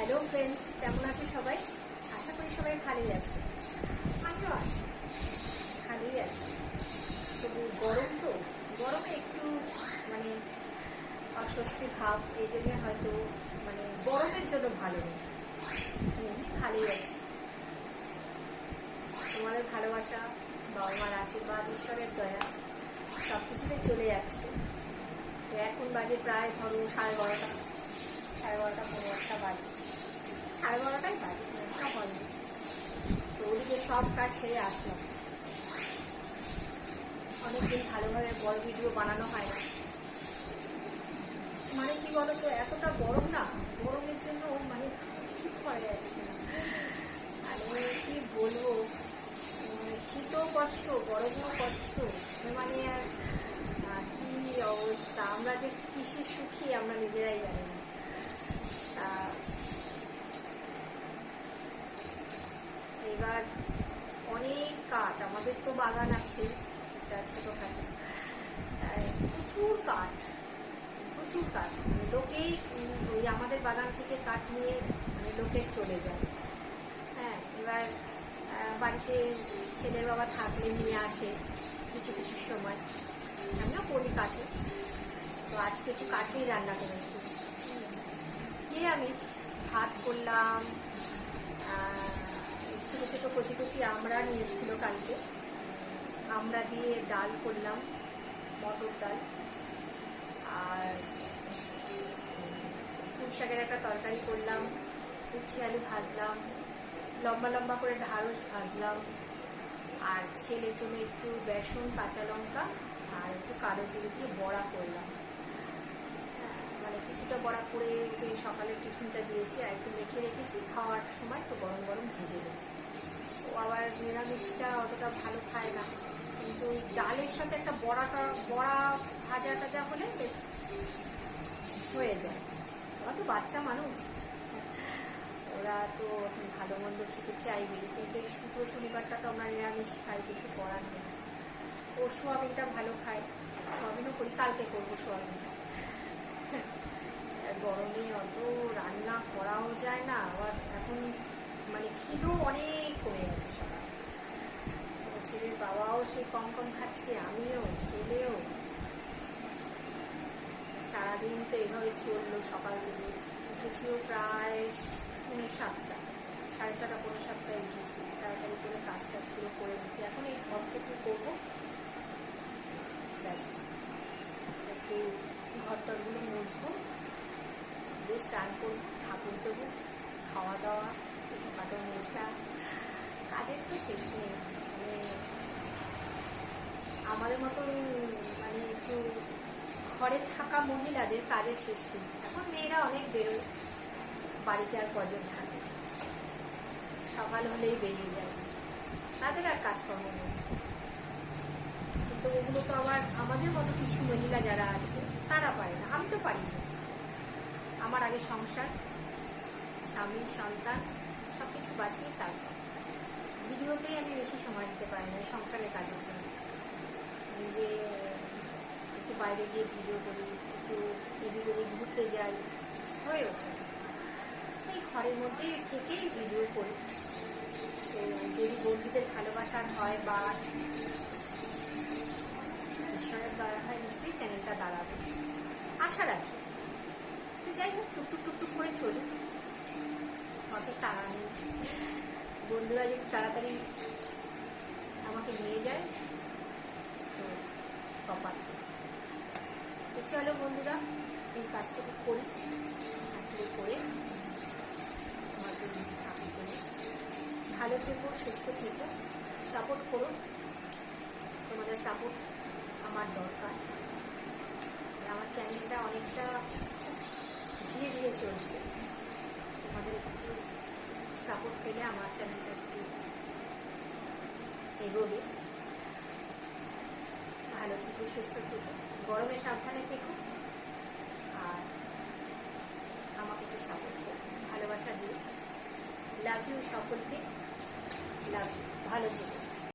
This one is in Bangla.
হ্যালো ফ্রেন্ডস, কেমন আছো সবাই? আশা করি সবাই ভালোই আছো। আমিও আছি, ভালোই আছি। তবু গরম তো, গরমে একটু মানে অস্বস্তি ভাব, এই জন্য হয়তো মানে গরমের জন্য ভালো নেই, এমনি ভালোই আছি। তোমাদের ভালোবাসা, বাবা মার আশীর্বাদ, ঈশ্বরের দয়া সব কিছুতে চলে যাচ্ছে। তো এখন বাজে প্রায় ধরো 12:30, 12:30 পনেরো একটা বাজে, 12:30টাই বাজে, একটা হয়নি। তো ওদিকে সব কাজ সেরে আসলাম। অনেকদিন ভালোভাবে বড় ভিডিও বানানো হয় না, মানে কি বলতো, এতটা গরম না, গরমের জন্য মানে কিছু করা যাচ্ছে না। মানে কি বলবো, শীতও কষ্ট, গরমও কষ্ট, মানে আর কি অবস্থা। আমরা যে কিসে সুখী আমরা নিজেরাই জানি না। এবার অনেক কাঠ, আমাদের তো বাগান আছে একটা ছোটখাটো, প্রচুর কাঠ, প্রচুর কাঠ। মানে লোকেই ওই আমাদের বাগান থেকে কাঠ নিয়ে মানে লোকের চলে যায়। হ্যাঁ, এবার বাড়িতে ছেলের বাবা থাকলে নিয়ে আসে কিছু কিছু সময়, আমিও করি কাঠে। তো আজকে একটু কাঠেই রান্না করেছি, নিরামিষ ভাত করলাম। ছোটো ছোটো কচি কচি আমরা নিয়ে এসেছিলো কালকে, আমরা দিয়ে ডাল করলাম, মটর ডাল। আর পুঁই শাকের একটা তরকারি করলাম, উচ্ছে আলু ভাজলাম, লম্বা লম্বা করে ঢ্যাঁড়স ভাজলাম। আর ছেলের জন্য একটু বেসন, কাঁচা লঙ্কা আর একটু কালো জিরে দিয়ে বড়া করলাম। মানে কিছুটা বড়া করে ওকে সকালে টিফিনটা দিয়েছি, আর একটু মেখে রেখেছি, খাওয়ার সময় একটু গরম গরম ভেজে দেবো। ও আবার নিরামিষটা অতটা ভালো খায় না, কিন্তু ডালের সাথে একটা বড়া ভাজা টাজা হলে বেশ হয়ে যায়। ওরা তো বাচ্চা মানুষ, ওরা তো এখন ভালো মন্দ খেতে চাইবে, কিন্তু এই শুক্র শনিবারটা তো আমরা নিরামিষ খাই, কিছু করার নেই। ও সোয়াবিনটা ভালো খায়, সোয়াবিনও করি, কালকে করবো সোয়াবিনটা। গরমে অত রান্না করাও যায় না, আবার এখন মানে খিদেও অনেক কমে গেছে সবার। ছেলের বাবাও সে কম কম খাচ্ছে, আমিও, ছেলেও। সারাদিন তো এভাবে চললো, সকাল থেকে উঠেছিও প্রায় 7:30, 6:30, 6:45 উঠেছি, তাড়াতাড়ি করে কাজ টাজগুলো করে নিচ্ছি। এখন এই ঘরটুকু করবো, ব্যাস একটু ঘরটরগুলো মুছবো, বেশ স্নান করবো, ঠাকুর দেবো, খাওয়া দাওয়া, ছোটোখাটো মোছা, কাজের তো শেষ নেই। মানে আমাদের মতন মানে একটু ঘরে থাকা মহিলাদের কাজের শেষ নেই। এখন মেয়েরা অনেক বেরোয়, বাড়িতে আর কজন থাকে, সকাল হলেই বেরিয়ে যায়, তাদের আর কাজকর্ম নেই। কিন্তু ওগুলো তো আবার আমাদের মতো কিছু মহিলা যারা আছে তারা পারে না, আমি তো পারি না। আমার আগে সংসার, স্বামী, সন্তান সব কিছু বাঁচিয়ে তারপর ভিডিওতেই আমি বেশি সময় দিতে পারি না সংসারের কাজের জন্য। যে একটু বাইরে গিয়ে ভিডিও করি, একটু এদিক ওদিক ঘুরতে যাই, হয়ে ওঠে। এই ঘরের মধ্যে থেকেই ভিডিও করি। তো যদি বন্ধুদের ভালোবাসার হয় বা ঈশ্বরের দ্বারা হয়, নিশ্চয়ই চ্যানেলটা দাঁড়াবে, আশা রাখি। তো যাই হোক, টুকটুক টুকটুক করে চলি, অত তাড়া নেই। বন্ধুরা যদি তাড়াতাড়ি আমাকে নিয়ে যায় তো কপাল। তো চলো বন্ধুরা, এই কাজটুকু করি, কাজটুকু করে আমার নিজে ঠাকুর করি। ভালো থেকো, সুস্থ থেকো, সাপোর্ট করো, তোমাদের সাপোর্ট আমার দরকার। আমার চ্যানেলটা অনেকটা ধীরে ধীরে চলছে, তোমাদের একটু সাপোর্ট পেলে আমার চ্যানেলটা একটু এগোবে। ভালো থেকো, সুস্থ থেকো, গরমে সাবধানে থেকো, আর আমাকে একটু সাপোর্ট করো, ভালোবাসা দিও। লাভ ইউ সকলকে, লাভ ইউ, ভালো থেকো।